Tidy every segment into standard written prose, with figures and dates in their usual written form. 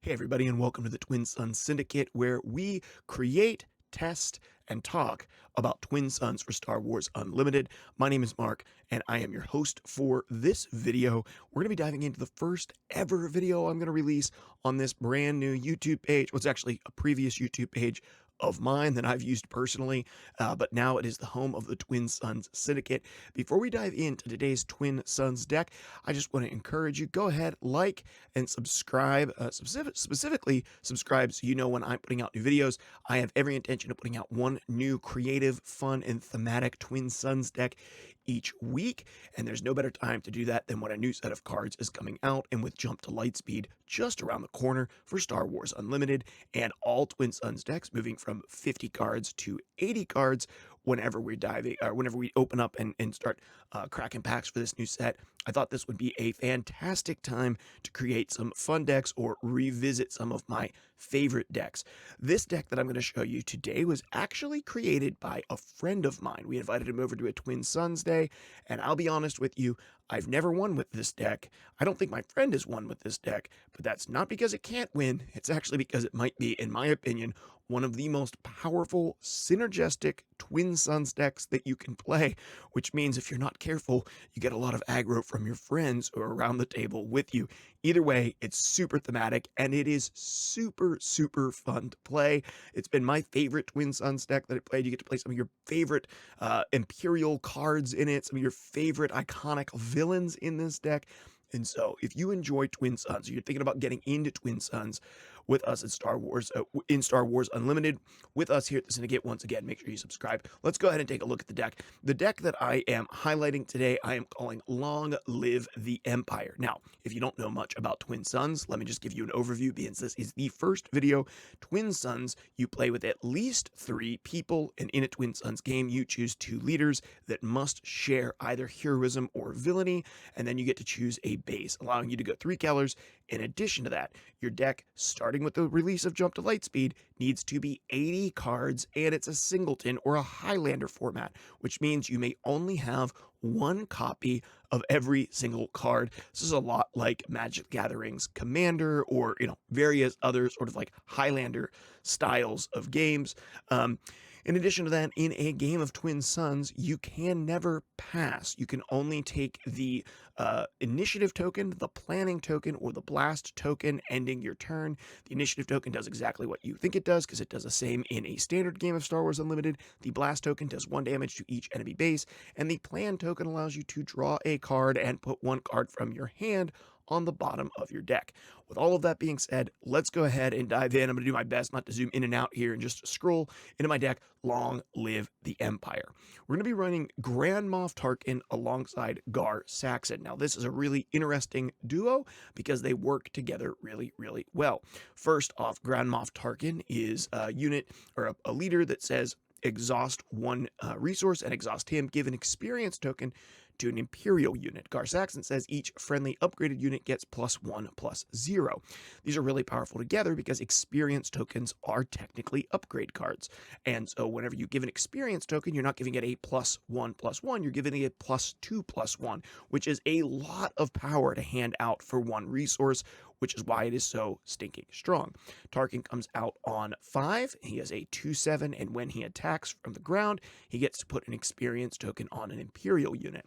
Hey, everybody, and welcome to the Twin Suns Syndicate, where we create, test, and talk about Twin Suns for Star Wars Unlimited. My name is Mark, and I am your host for this video. We're going to be diving into the first ever video I'm going to release on this brand new YouTube page. Well, it's actually a previous YouTube page of mine that I've used personally, but now it is the home of the Twin Suns Syndicate. Before we dive into today's Twin Suns deck, I just want to encourage you, go ahead, like, and subscribe, specifically subscribe so you know when I'm putting out new videos. I have every intention of putting out one new creative, fun, and thematic Twin Suns deck each week, and there's no better time to do that than when a new set of cards is coming out, and with Jump to Lightspeed just around the corner for Star Wars Unlimited, and all Twin Suns decks moving from 50 cards to 80 cards whenever we're diving, or whenever we open up and start cracking packs for this new set. I thought this would be a fantastic time to create some fun decks or revisit some of my favorite decks. This deck that I'm going to show you today was actually created by a friend of mine. We invited him over to a Twin Suns Day, and I'll be honest with you, I've never won with this deck. I don't think my friend has won with this deck, but that's not because it can't win. It's actually because it might be, in my opinion, one of the most powerful, synergistic Twin Suns decks that you can play, which means if you're not careful, you get a lot of aggro from your friends who are around the table with you. Either way, it's super thematic, and it is super, super fun to play. It's been my favorite Twin Suns deck that I played. You get to play some of your favorite Imperial cards in it, some of your favorite iconic villains in this deck. And so, if you enjoy Twin Suns, or you're thinking about getting into Twin Suns with us in Star Wars Unlimited, with us here at the Syndicate, once again, make sure you subscribe. Let's go ahead and take a look at the deck. The deck that I am highlighting today, I am calling Long Live the Empire. Now, if you don't know much about Twin Suns, let me just give you an overview, because this is the first video. Twin Suns, you play with at least 3 people, and in a Twin Suns game, you choose 2 leaders that must share either heroism or villainy, and then you get to choose a base, allowing you to go 3 colors. In addition to that, your deck, starting with the release of Jump to Lightspeed, needs to be 80 cards, and it's a singleton or a Highlander format, which means you may only have 1 copy of every single card. This is a lot like Magic the Gathering's Commander, or various other sort of like Highlander styles of games. In addition to that, in a game of Twin Suns, you can never pass. You can only take the initiative token, the planning token, or the blast token ending your turn. The initiative token does exactly what you think it does, because it does the same in a standard game of Star Wars Unlimited. The blast token does 1 damage to each enemy base, and the plan token allows you to draw a card and put 1 card from your hand on the bottom of your deck. With all of that being said, let's go ahead and dive in. I'm going to do my best not to zoom in and out here and just scroll into my deck. Long Live the Empire. We're going to be running Grand Moff Tarkin alongside Gar Saxon. Now, this is a really interesting duo because they work together really, really well. First off, Grand Moff Tarkin is a unit, or a leader that says exhaust 1 resource and exhaust him, give an experience token to an Imperial unit. Gar Saxon says each friendly upgraded unit gets +1/+0. These are really powerful together because experience tokens are technically upgrade cards. And so whenever you give an experience token, you're not giving it a +1/+1, you're giving it a +2/+1, which is a lot of power to hand out for 1 resource, which is why it is so stinking strong. Tarkin comes out on 5. He has a 2/7, and when he attacks from the ground, he gets to put an experience token on an Imperial unit.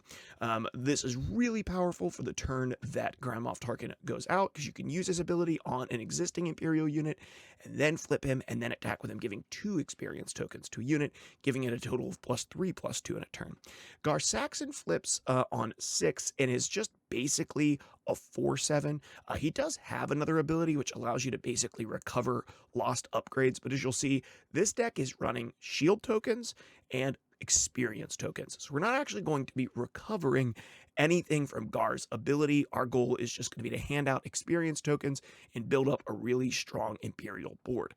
This is really powerful for the turn that Grand Moff Tarkin goes out, because you can use his ability on an existing Imperial unit and then flip him and then attack with him, giving 2 experience tokens to a unit, giving it a total of +3/+2 in a turn. Gar Saxon flips on 6 and is just basically a 4/7. He does have another ability which allows you to basically recover lost upgrades, but as you'll see, this deck is running shield tokens and experience tokens. So we're not actually going to be recovering anything from Gar's ability. Our goal is just going to be to hand out experience tokens and build up a really strong Imperial board.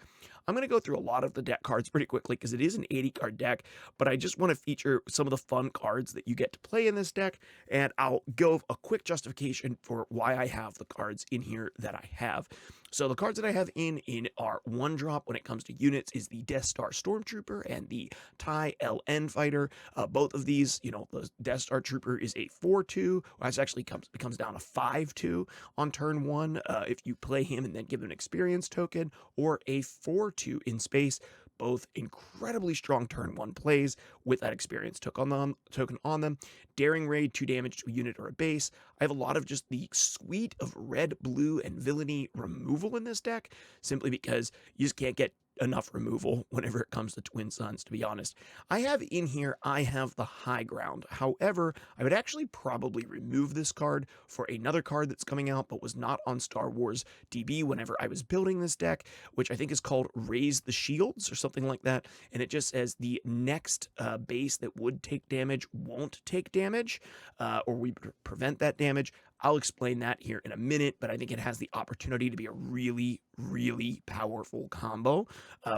I'm going to go through a lot of the deck cards pretty quickly because it is an 80 card deck, but I just want to feature some of the fun cards that you get to play in this deck, and I'll give a quick justification for why I have the cards in here that I have. So the cards that I have in our one drop when it comes to units is the Death Star Stormtrooper and the TIE LN Fighter. Both of these, the Death Star Trooper is a 4-2. Well, it actually becomes down to 5-2 on turn one if you play him and then give him an experience token, or a 4-2 in space. Both incredibly strong turn one plays with that experience token on them. Daring Raid, 2 damage to a unit or a base. I have a lot of just the suite of red, blue, and villainy removal in this deck, simply because you just can't get enough removal whenever it comes to Twin Suns, to be honest. I have the high ground. However, I would actually probably remove this card for another card that's coming out but was not on Star Wars DB whenever I was building this deck, which I think is called Raise the Shields or something like that. And it just says the next base that would take damage won't take damage, or we prevent that damage. I'll explain that here in a minute, but I think it has the opportunity to be a really, really powerful combo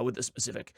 with a specific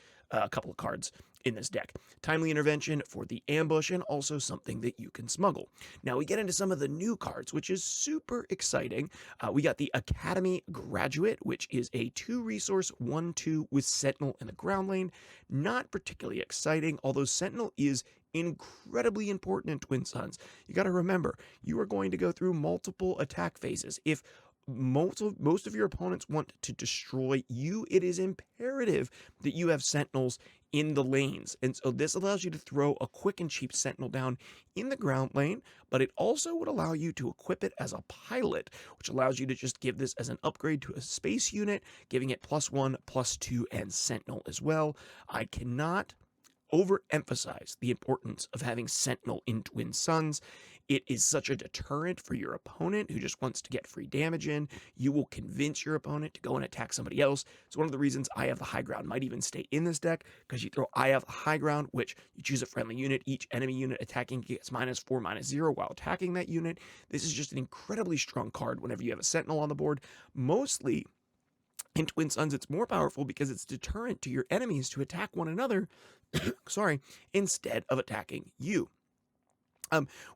couple of cards in this deck. Timely Intervention for the ambush, and also something that you can smuggle. Now we get into some of the new cards, which is super exciting. We got the Academy Graduate, which is a 2-resource 1-2 with Sentinel in the ground lane. Not particularly exciting, although Sentinel is incredibly important in Twin Suns. You got to remember, you are going to go through multiple attack phases. If most of your opponents want to destroy you, it is imperative that you have Sentinels in the lanes. And so this allows you to throw a quick and cheap Sentinel down in the ground lane, but it also would allow you to equip it as a pilot, which allows you to just give this as an upgrade to a space unit, giving it +1, +2, and Sentinel as well. I cannot overemphasize the importance of having Sentinel in Twin Suns. It is such a deterrent for your opponent who just wants to get free damage in. You will convince your opponent to go and attack somebody else. It's one of the reasons I have the high ground might even stay in this deck, because you throw I have high ground, which you choose a friendly unit. Each enemy unit attacking gets -4, -0 while attacking that unit. This is just an incredibly strong card whenever you have a Sentinel on the board. Mostly in Twin Suns, it's more powerful because it's deterrent to your enemies to attack one another, sorry, instead of attacking you.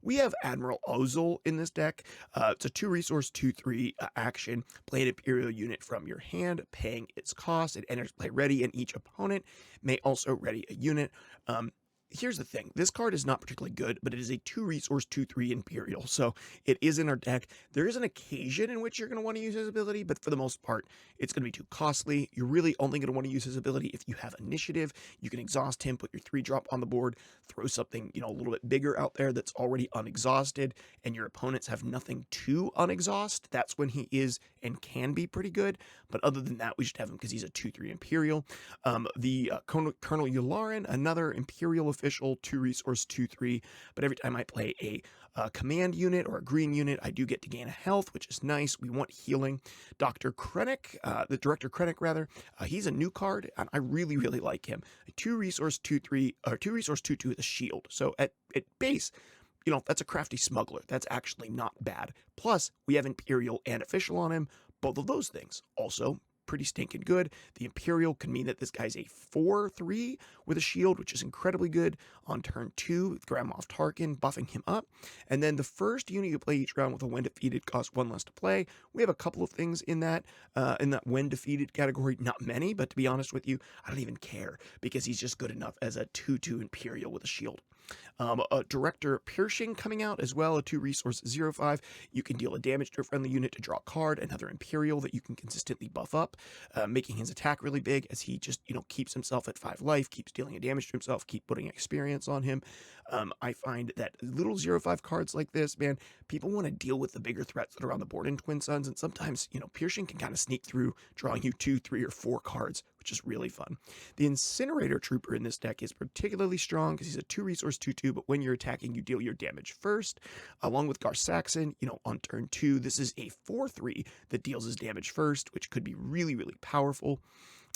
We have Admiral Ozzel in this deck. It's a 2-resource 2/3 action. Play an Imperial unit from your hand, paying its cost. It enters play ready, and each opponent may also ready a unit. Here's the thing. This card is not particularly good, but it is a 2-resource 2/3 Imperial, so it is in our deck. There is an occasion in which you're going to want to use his ability, but for the most part, it's going to be too costly. You're really only going to want to use his ability if you have initiative. You can exhaust him, put your 3-drop on the board, throw something, a little bit bigger out there that's already unexhausted, and your opponents have nothing to unexhaust. That's when he is and can be pretty good, but other than that, we should have him because he's a 2/3 Imperial. Colonel Yularen, another Imperial official, 2-resource 2/3, but every time I play a command unit or a green unit, I do get to gain a health, which is nice. We want healing. Dr. Krennic, the Director Krennic rather, he's a new card, and I really, really like him. A 2-resource 2/3, or 2-resource 2/2 with a shield. So at base, that's a crafty smuggler. That's actually not bad. Plus, we have Imperial and official on him. Both of those things also pretty stinking good. The Imperial can mean that this guy's a 4/3 with a shield, which is incredibly good on turn 2 with Grand Moff Tarkin, buffing him up. And then the first unit you play each round with a when defeated costs 1 less to play. We have a couple of things in that when defeated category. Not many, but to be honest with you, I don't even care because he's just good enough as a 2/2 Imperial with a shield. Director Pershing coming out as well, a 2-resource 0/5. You can deal a damage to a friendly unit to draw a card, another Imperial that you can consistently buff up, making his attack really big as he just, keeps himself at 5 life, keeps dealing a damage to himself, keep putting experience on him. I find that little 0/5 cards like this, man, people want to deal with the bigger threats that are on the board in Twin Suns, and sometimes, Pershing can kind of sneak through, drawing you 2, 3, or 4 cards, which is really fun. The Incinerator Trooper in this deck is particularly strong because he's a 2-resource 2/2, but when you're attacking, you deal your damage first. Along with Gar Saxon, on turn 2, this is a 4/3 that deals his damage first, which could be really, really powerful.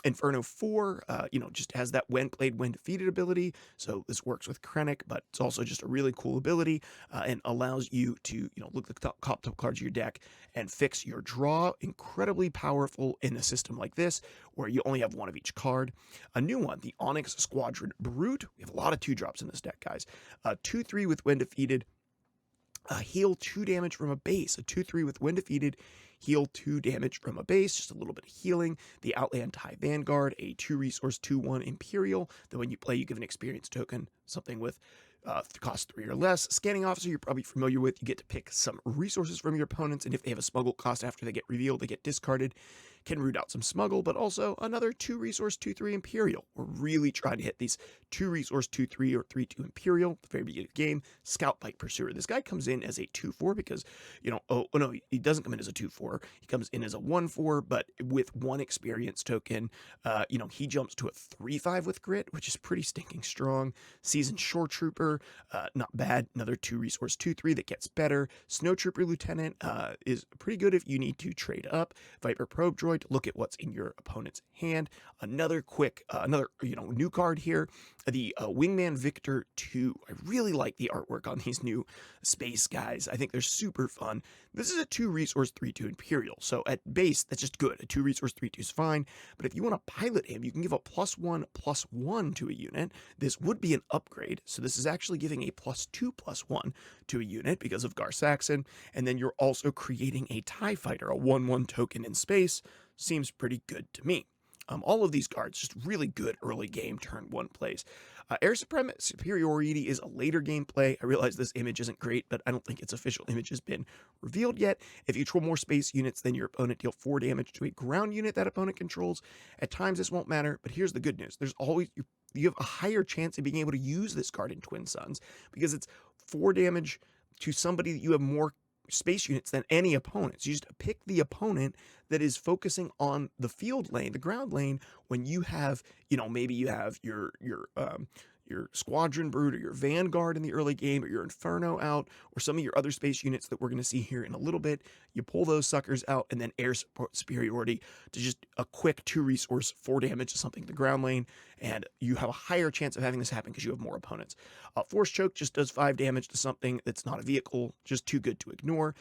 Inferno 4, just has that when played, when defeated ability. So this works with Krennic, but it's also just a really cool ability and allows you to, look at the top cards of your deck and fix your draw. Incredibly powerful in a system like this, where you only have one of each card. A new one, the Onyx Squadron Brute. We have a lot of 2-drops in this deck, guys. 2/3 with when defeated. Heal 2 damage from a base. A 2/3 with when defeated. heal 2 damage from a base, just a little bit of healing. The Outland TIE Vanguard, a 2 resource 2/1 Imperial, that when you play, you give an experience token, something with cost 3 or less. Scanning Officer, you're probably familiar with. You get to pick some resources from your opponents, and if they have a smuggle cost after they get revealed, they get discarded. Can root out some smuggle, but also another 2 resource 2/3 Imperial. We're really trying to hit these 2 resource 2/3 or 3/2 Imperial at the very beginning of the game. Scout Bike Pursuer. This guy comes in as a 2/4 because, oh no, he doesn't come in as a 2/4. He comes in as a 1/4, but with 1 experience token. He jumps to a 3/5 with grit, which is pretty stinking strong. Seasoned Shore Trooper, not bad. Another 2 resource 2/3 that gets better. Snow Trooper Lieutenant is pretty good if you need to trade up. Viper Probe Droid, look at what's in your opponent's hand. Another new card here, the Wingman Victor 2. I really like the artwork on these new space guys. I think they're super fun. This is a 2 resource 3/2 Imperial, so at base, that's just good. A 2 resource 3/2 is fine, but if you want to pilot him, you can give a +1/+1 to a unit. This would be an upgrade, so this is actually giving a +2/+1 to a unit because of Gar Saxon, and then you're also creating a TIE Fighter, a 1/1 token in space. Seems pretty good to me. All of these cards, just really good early game turn 1 plays. Air Superiority is a later gameplay. I realize this image isn't great, but I don't think its official image has been revealed yet. If you control more space units than your opponent, deal 4 damage to a ground unit that opponent controls. At times this won't matter, but here's the good news. There's always you have a higher chance of being able to use this card in Twin Suns because it's 4 damage to somebody that you have more space units than any opponent. So you just pick the opponent that is focusing on the field lane, the ground lane, when you have, maybe you have your Squadron Brood or your Vanguard in the early game, or your Inferno out, or some of your other space units that we're going to see here in a little bit. You pull those suckers out, and then Air Superiority to just a quick 2 resource, 4 damage to something in the ground lane, and you have a higher chance of having this happen because you have more opponents. Force Choke just does 5 damage to something that's not a vehicle, just too good to ignore.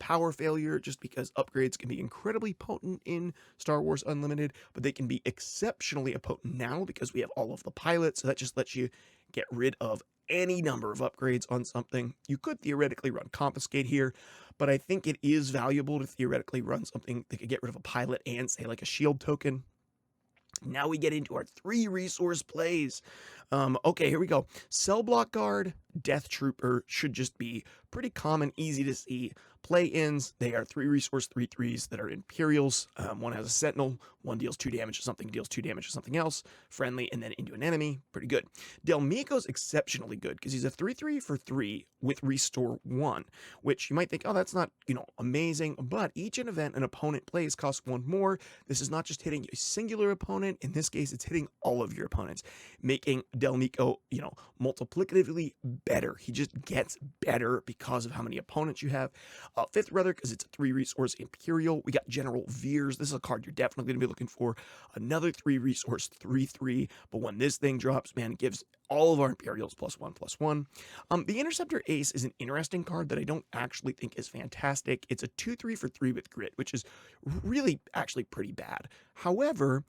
Power Failure, just because upgrades can be incredibly potent in Star Wars Unlimited, but they can be exceptionally potent now because we have all of the pilots, so that just lets you get rid of any number of upgrades on something. You could theoretically run Confiscate here, but I think it is valuable to theoretically run something that could get rid of a pilot and, say, like a shield token. Now we get into our 3 resource plays. Okay, here we go. Cell Block Guard, Death Trooper should just be pretty common, easy to see. Play-ins, they are 3 resource 3/3s that are Imperials. One has a Sentinel, one deals 2 damage to something, deals 2 damage to something else, friendly, and then into an enemy. Pretty good. Del Meeko's exceptionally good because he's a 3/3 for 3 with Restore 1, which you might think, oh, that's not, amazing, but each event an opponent plays costs 1 more. This is not just hitting a singular opponent. In this case, it's hitting all of your opponents, making Del Meeko, multiplicatively better. He just gets better because of how many opponents you have. 5th Brother, because it's a 3 resource Imperial. We got General Veers. This is a card you're definitely going to be looking for. Another 3 resource 3/3, but when this thing drops, man, it gives all of our Imperials +1/+1. The Interceptor Ace is an interesting card that I don't actually think is fantastic. It's a 2/3 for 3 with grit, which is really actually pretty bad. However,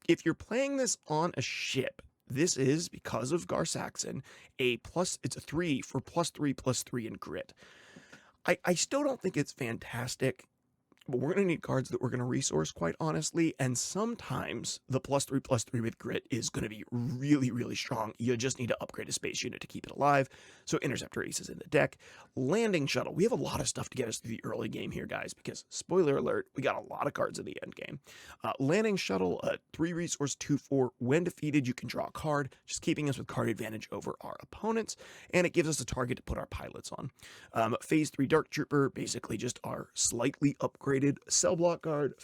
if you're playing this on a ship, this is, because of Gar Saxon, it's a 3 for +3/+3 in grit. I still don't think it's fantastic, but we're going to need cards that we're going to resource, quite honestly, and sometimes the +3/+3 with grit is going to be really, really strong. You just need to upgrade a space unit to keep it alive, so Interceptor Ace is in the deck. Landing Shuttle. We have a lot of stuff to get us through the early game here, guys, because, spoiler alert, we got a lot of cards in the end game. Landing Shuttle, 3 resource 2/4. When defeated, you can draw a card, just keeping us with card advantage over our opponents, and it gives us a target to put our pilots on. Phase 3 Dark Trooper, basically just our slightly upgraded Cell Block Guard.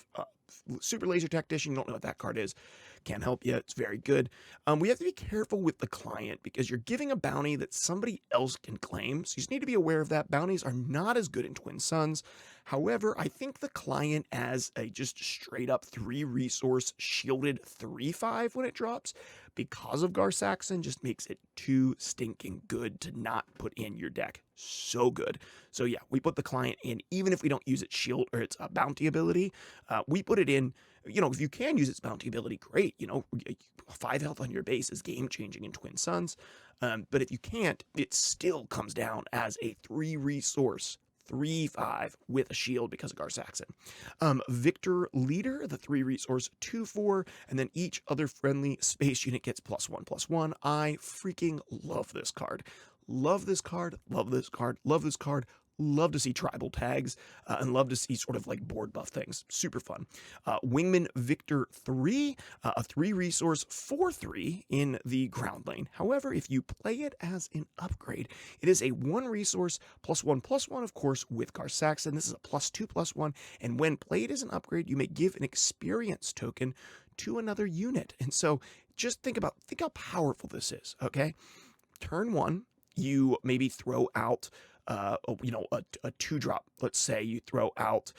Super Laser Tactician, you don't know what that card is, can't help you, it's very good. We have to be careful with the client because you're giving a bounty that somebody else can claim, so you just need to be aware of that. Bounties are not as good in Twin Suns. However, I think the client as a just straight up 3 resource shielded 3/5 when it drops, because of Gar Saxon, just makes it too stinking good to not put in your deck. So good. So yeah, we put the client in, even if we don't use its shield or its bounty ability, we put it in. If you can use its bounty ability, great. 5 health on your base is game changing in Twin Suns. But if you can't, it still comes down as a 3 resource 3/5 with a shield because of Gar Saxon. Victor Leader, the 3 resource 2/4, and then each other friendly space unit gets +1/+1. I freaking love this card. Love this card, love this card, love this card. Love to see tribal tags and love to see sort of like board buff things. Super fun. Wingman Victor 3, a 3 resource 4/3 in the ground lane. However, if you play it as an upgrade, it is a 1 resource +1/+1, of course, with Gar Saxon. This is a +2/+1, and when played as an upgrade, you may give an experience token to another unit. And so just think how powerful this is, okay? Turn 1, you maybe throw out a 2-drop. Let's say you throw out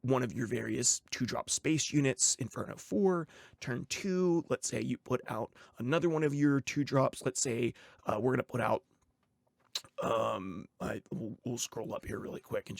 one of your various 2-drop space units, Inferno 4. Turn 2, let's say you put out another one of your 2-drops. Let's say we're going to put out we'll scroll up here really quick and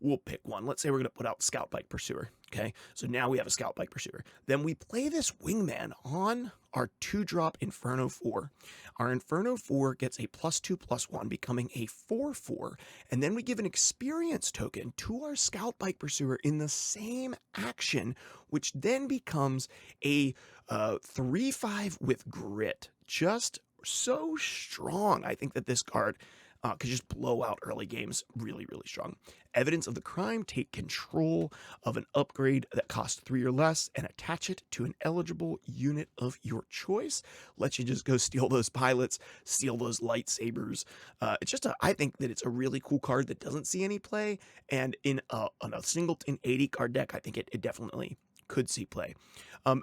we'll pick one. Let's say we're going to put out Scout Bike Pursuer. Okay, so now we have a Scout Bike Pursuer. Then we play this Wingman on our 2-drop Inferno 4. Our Inferno 4 gets a +2/+1, becoming a 4/4, and then we give an experience token to our Scout Bike Pursuer in the same action, which then becomes a 3/5 with Grit. Just so strong. I think that this card could just blow out early games really, really strong. Evidence of the Crime, take control of an upgrade that costs 3 or less and attach it to an eligible unit of your choice. Let you just go steal those pilots, steal those lightsabers. I think that it's a really cool card that doesn't see any play, and on a singleton 80 card deck, I think it definitely could see play.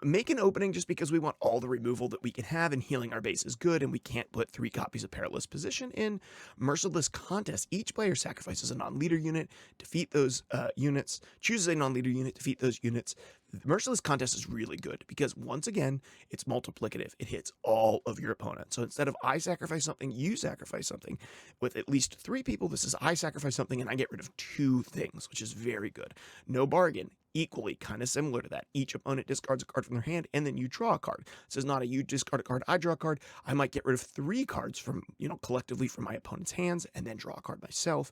Make an opening just because we want all the removal that we can have, and healing our base is good, and we can't put 3 copies of Perilous Position in. Merciless Contest. Each player sacrifices a non-leader unit, defeat those units, chooses a non-leader unit, defeat those units. The Merciless Contest is really good because, once again, it's multiplicative. It hits all of your opponents. So instead of I sacrifice something, you sacrifice something. With at least 3 people, this is I sacrifice something and I get rid of 2 things, which is very good. No Bargain. Equally kind of similar to that. Each opponent discards a card from their hand and then you draw a card. This is not a you discard a card, I draw a card. I might get rid of 3 cards from, collectively from my opponent's hands and then draw a card myself.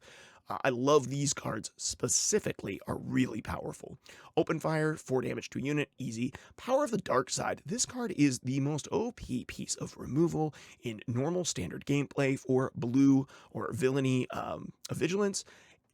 I love these cards specifically, are really powerful. Open Fire, 4 damage to a unit, easy. Power of the Dark Side. This card is the most OP piece of removal in normal standard gameplay for blue or villainy vigilance.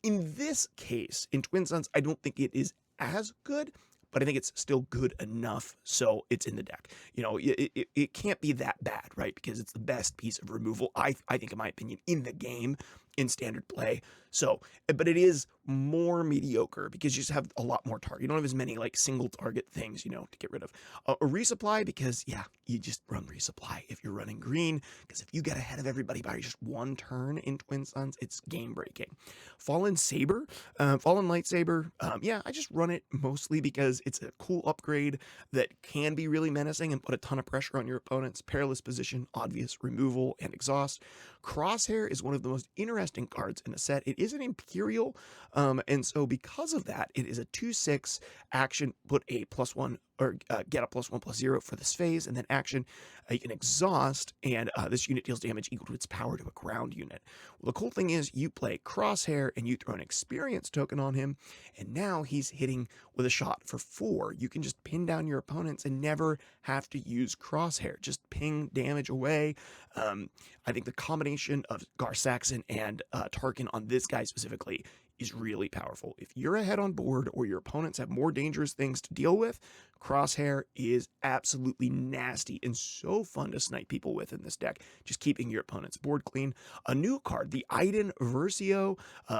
In this case, in Twin Suns, I don't think it is as good, but I think it's still good enough, so it's in the deck. It can't be that bad, right? Because it's the best piece of removal, I think, in my opinion, in the game, in standard play. So, but it is more mediocre because you just have a lot more target. You don't have as many like single target things, to get rid of. A resupply, because you just run resupply if you're running green, because if you get ahead of everybody by just 1 turn in Twin Suns, it's game breaking. Fallen Saber, Fallen Lightsaber, I just run it mostly because it's a cool upgrade that can be really menacing and put a ton of pressure on your opponents. Perilous Position, obvious removal and exhaust. Crosshair is one of the most interesting cards in the set. It is an Imperial, and so because of that, it is a 2/6 action, put a +1 or get a +1/+0 for this phase, and then action, you can exhaust, and this unit deals damage equal to its power to a ground unit. Well, the cool thing is you play Crosshair and you throw an experience token on him, and now he's hitting with a shot for 4. You can just pin down your opponents and never have to use Crosshair. Just ping damage away. I think the combination of Gar Saxon and Tarkin on this guy specifically is really powerful. If you're ahead on board or your opponents have more dangerous things to deal with, Crosshair is absolutely nasty and so fun to snipe people with in this deck, just keeping your opponent's board clean. A new card, the Iden Versio,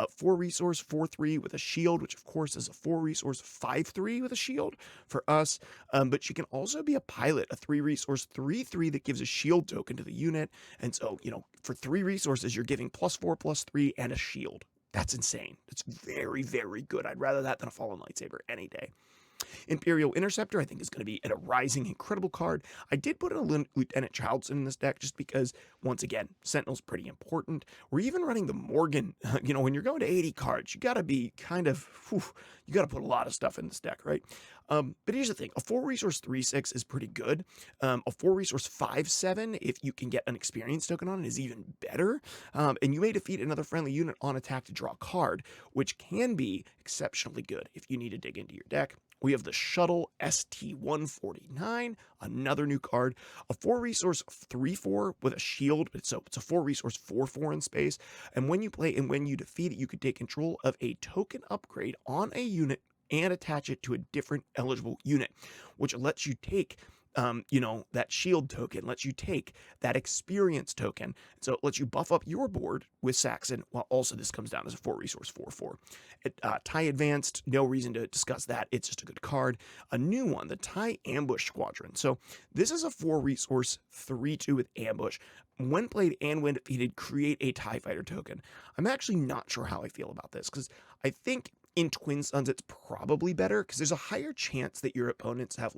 4 resource, 4/3 with a shield, which of course is a 4 resource, 5/3 with a shield for us. But she can also be a pilot, a 3 resource, 3/3 that gives a shield token to the unit. And so, for 3 resources, you're giving +4/+3 and a shield. That's insane. It's very, very good. I'd rather that than a Fallen Lightsaber any day. Imperial Interceptor, I think, is going to be a rising incredible card. I did put a Lieutenant Charleston in this deck just because, once again, Sentinel's pretty important. We're even running the Morgan. When you're going to 80 cards, you got to be kind of, you got to put a lot of stuff in this deck, right? But here's the thing, a 4-resource 3/6 is pretty good. A 4-resource 5/7, if you can get an experience token on it, is even better. And you may defeat another friendly unit on attack to draw a card, which can be exceptionally good if you need to dig into your deck. We have the Shuttle ST-149, another new card, a 4-resource 3/4 with a shield. So it's a 4-resource 4/4 in space. And when you play and when you defeat it, you could take control of a token upgrade on a unit and attach it to a different eligible unit, which lets you take that shield token, lets you take that experience token. So it lets you buff up your board with Saxon, while also this comes down as a 4-resource 4/4. TIE Advanced, no reason to discuss that. It's just a good card. A new one, the TIE Ambush Squadron. So this is a 4-resource 3/2 with Ambush. When played and when defeated, create a TIE Fighter token. I'm actually not sure how I feel about this, because I think in Twin Suns it's probably better, because there's a higher chance that your opponents have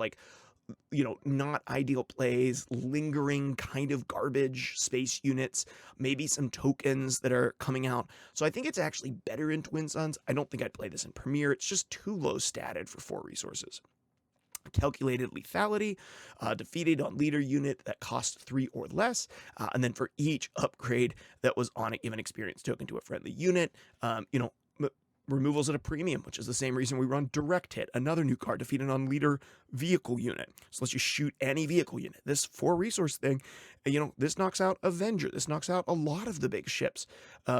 not ideal plays, lingering kind of garbage space units, maybe some tokens that are coming out. So I think it's actually better in Twin Suns. I don't think I'd play this in Premier. It's just too low statted for 4 resources. Calculated lethality, defeated on leader unit that costs 3 or less, and then for each upgrade that was on it, give an experience token to a friendly unit. Removals at a premium, which is the same reason we run Direct Hit, another new card, defeated on leader vehicle unit. So lets you shoot any vehicle unit. This 4-resource thing, this knocks out Avenger. This knocks out a lot of the big ships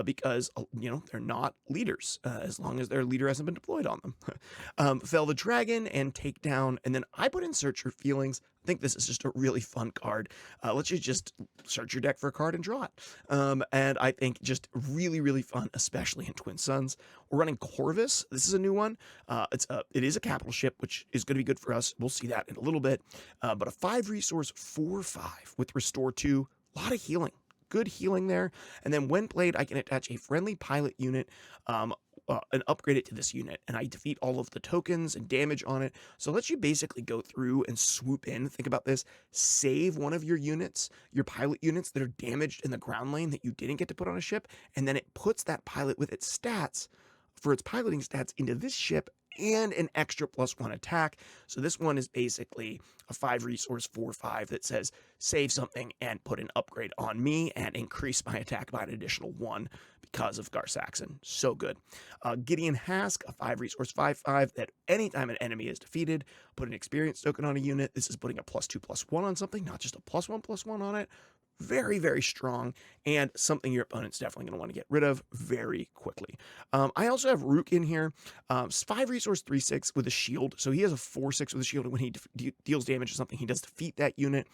because, they're not leaders as long as their leader hasn't been deployed on them. Fell the Dragon and Take Down, and then I put in Search Your Feelings. I think this is just a really fun card. Lets you just search your deck for a card and draw it. And I think just really, really fun, especially in Twin Suns. We're running Corvus. This is a new one. It is a capital ship, which is going to be good for us. We'll see that in a little bit. But a 5-resource 4/5 with Restore 2. A lot of healing. Good healing there. And then when played, I can attach a friendly pilot unit and upgrade it to this unit, and I defeat all of the tokens and damage on it. So it lets you basically go through and swoop in. Think about this. Save one of your units, your pilot units that are damaged in the ground lane that you didn't get to put on a ship, and then it puts that pilot with its stats, for its piloting stats, into this ship and an extra +1 attack. So this one is basically a 5-resource 4/5 that says save something and put an upgrade on me and increase my attack by an additional 1 because of Gar Saxon. So good. Gideon Hask, a 5-resource 5/5 that anytime an enemy is defeated, put an experience token on a unit. This is putting a +2/+1 on something, not just a +1/+1 on it. Very, very strong, and something your opponent's definitely going to want to get rid of very quickly. I also have Rook in here. 5-resource 3/6 with a shield. So he has a 4/6 with a shield, and when he deals damage to something, he does defeat that unit.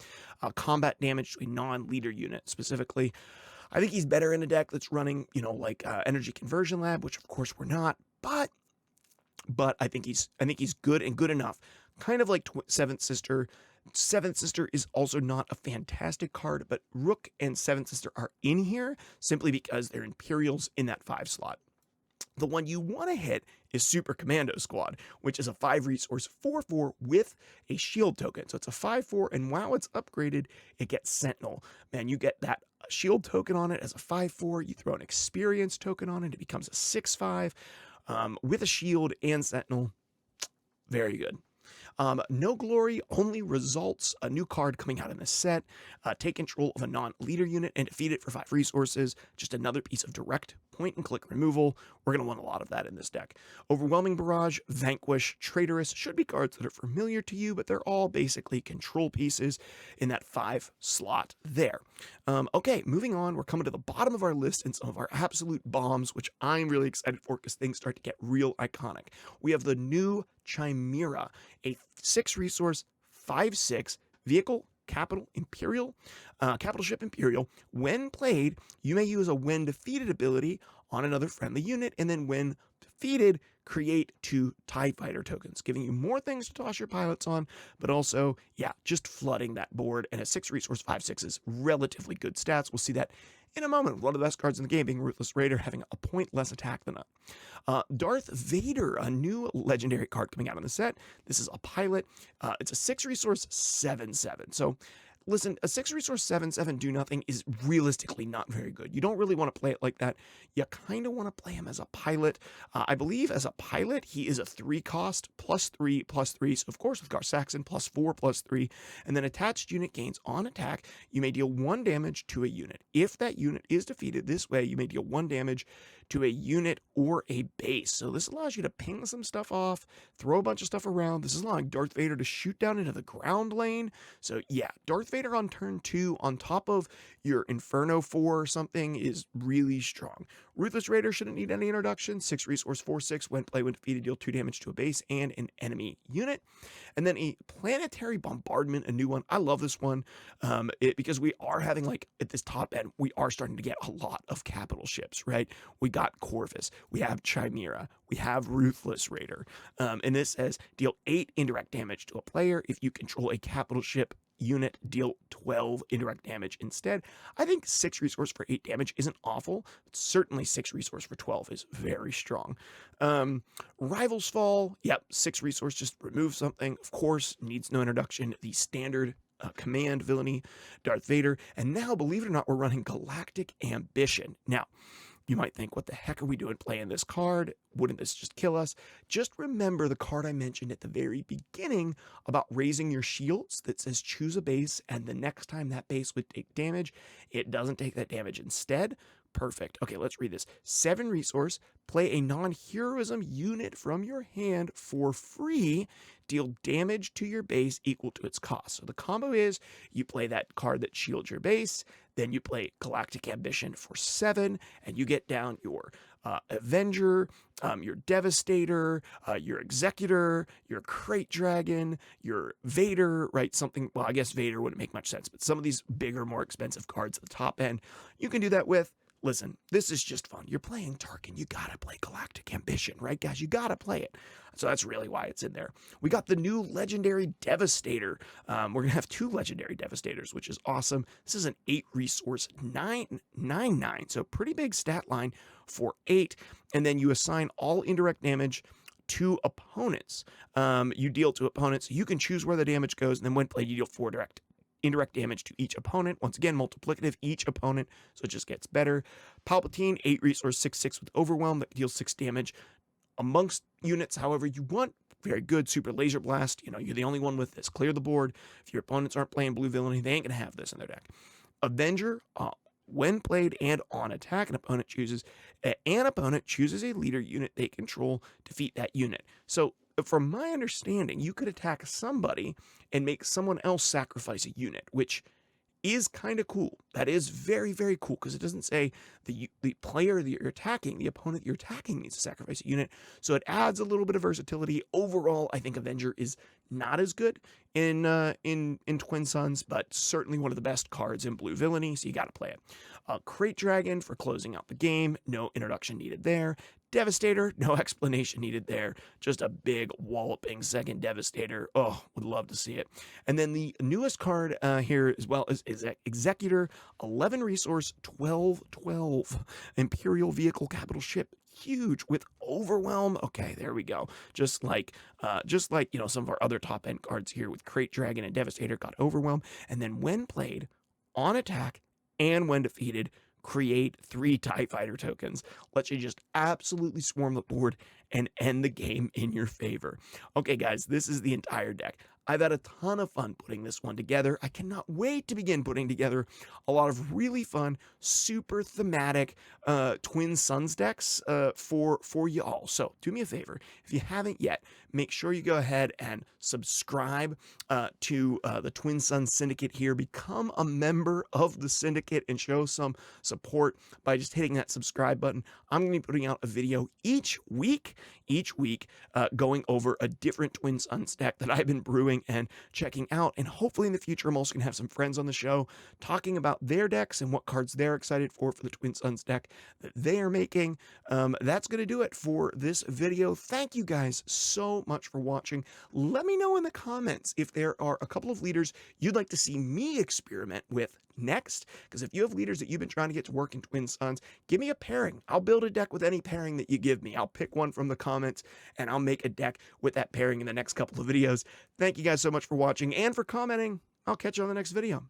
Combat damage to a non-leader unit specifically. I think he's better in a deck that's running, Energy Conversion Lab, which of course we're not, but I think he's good and good enough. Kind of like Seventh Sister. Seventh Sister is also not a fantastic card, but Rook and Seventh Sister are in here simply because they're Imperials in that 5 slot. The one you want to hit is Super Commando Squad, which is a 5-resource 4/4 with a shield token. So it's a 5/4, and while it's upgraded, it gets Sentinel. Man, you get that shield token on it as a 5/4. You throw an experience token on it, it becomes a 6/5 with a shield and Sentinel. Very good. No Glory, Only Results, a new card coming out in this set. Take control of a non-leader unit and defeat it for 5 resources. Just another piece of direct point-and-click removal. We're going to want a lot of that in this deck. Overwhelming Barrage, Vanquish, Traitorous should be cards that are familiar to you, but they're all basically control pieces in that 5 slot there. Okay, moving on. We're coming to the bottom of our list and some of our absolute bombs, which I'm really excited for because things start to get real iconic. We have the new Chimera, a 6-resource 5/6 vehicle capital ship Imperial. When played, you may use a when defeated ability on another friendly unit, and then when defeated, create 2 TIE Fighter tokens, giving you more things to toss your pilots on, but also, yeah, just flooding that board. And a 6 resource 5/6 is relatively good stats. We'll see that in a moment. One of the best cards in the game being Ruthless Raider, having a point less attack than Darth Vader, a new legendary card coming out in the set. This is a pilot. It's a 6 resource 7/7. So listen, a 6 resource 7/7 do nothing is realistically not very good. You don't really want to play it like that. You kind of want to play him as a pilot. I believe as a pilot, he is a 3 cost, +3/+3. So, of course, with Gar Saxon, +4/+3. And then attached unit gains on attack. You may deal 1 damage to a unit. If that unit is defeated this way, you may deal 1 damage to a unit or a base. So this allows you to ping some stuff off, throw a bunch of stuff around. This is allowing Darth Vader to shoot down into the ground lane. So yeah, Darth Vader on turn 2 on top of your Inferno 4 or something is really strong. Ruthless Raider shouldn't need any introduction. 6 resource 4/6. When play, when defeated, deal 2 damage to a base and an enemy unit. And then a Planetary Bombardment, a new one. I love this one because we are having, like, at this top end, we are starting to get a lot of capital ships, right? We got Corvus, we have Chimera, we have Ruthless Raider. And this says deal 8 indirect damage to a player. If you control a capital ship unit, deal 12 indirect damage instead. I think 6 resource for 8 damage isn't awful, but certainly 6 resource for 12 is very strong. Rivals Fall, yep, 6 resource, just remove something. Of course, needs no introduction. The standard command villainy, Darth Vader. And now, believe it or not, we're running Galactic Ambition. Now, you might think, what the heck are we doing playing this card? Wouldn't this just kill us? Just remember the card I mentioned at the very beginning about raising your shields that says choose a base, and the next time that base would take damage, it doesn't take that damage instead. Perfect. Okay, let's read this. 7 resource, play a non-heroism unit from your hand for free. Deal damage to your base equal to its cost. So the combo is you play that card that shields your base, then you play Galactic Ambition for 7, and you get down your Avenger, your Devastator, your Executor, your Crate Dragon, your Vader, right? Something, well, I guess Vader wouldn't make much sense, but some of these bigger, more expensive cards at the top end, you can do that with. Listen, this is just fun. You're playing Tarkin. You gotta play Galactic Ambition, right, guys? You gotta play it. So that's really why it's in there. We got the new Legendary Devastator. We're gonna have 2 Legendary Devastators, which is awesome. This is an 8 resource 9/9, so pretty big stat line for 8. And then you assign all indirect damage to opponents. You deal to opponents. You can choose where the damage goes, and then when played, you deal 4 indirect damage to each opponent. Once again, multiplicative each opponent, so it just gets better. Palpatine, 8 resource 6/6 with Overwhelm that deals 6 damage amongst units however you want. Very good. Super Laser Blast. You know, you're the only one with this. Clear the board. If your opponents aren't playing blue villainy, they ain't gonna have this in their deck. Avenger, when played and on attack, an opponent chooses a leader unit they control, defeat that unit. So from my understanding, you could attack somebody and make someone else sacrifice a unit, which is kind of cool. That is very, very cool, because it doesn't say the player that you're attacking, the opponent you're attacking needs to sacrifice a unit. So it adds a little bit of versatility. Overall, I think Avenger is not as good in Twin Suns, but certainly one of the best cards in blue villainy, so you got to play it. Crate Dragon for closing out the game. No introduction needed there. Devastator, no explanation needed there. Just a big walloping second Devastator. Oh, would love to see it. And then the newest card here as well is Executor, 11 resource, 12/12. Imperial vehicle capital ship. Huge with Overwhelm. Okay, there we go. Just like you know, some of our other top end cards here with Crate Dragon and Devastator got Overwhelm. And then when played, on attack, and when defeated, create 3 TIE Fighter tokens. Let you just absolutely swarm the board and end the game in your favor. Okay, guys, this is the entire deck. I've had a ton of fun putting this one together. I cannot wait to begin putting together a lot of really fun, super thematic Twin Suns decks for you all. So do me a favor, if you haven't yet, make sure you go ahead and subscribe to the Twin Suns Syndicate here. Become a member of the Syndicate and show some support by just hitting that subscribe button. I'm going to be putting out a video each week each week, going over a different Twin Suns deck that I've been brewing and checking out. And hopefully in the future, I'm also going to have some friends on the show talking about their decks and what cards they're excited for the Twin Suns deck that they are making. That's going to do it for this video. Thank you guys so much for watching. Let me know in the comments if there are a couple of leaders you'd like to see me experiment with next, because if you have leaders that you've been trying to get to work in Twin Suns, give me a pairing. I'll build a deck with any pairing that you give me. I'll pick one from the comments and I'll make a deck with that pairing in the next couple of videos. Thank you guys so much for watching and for commenting. I'll catch you on the next video.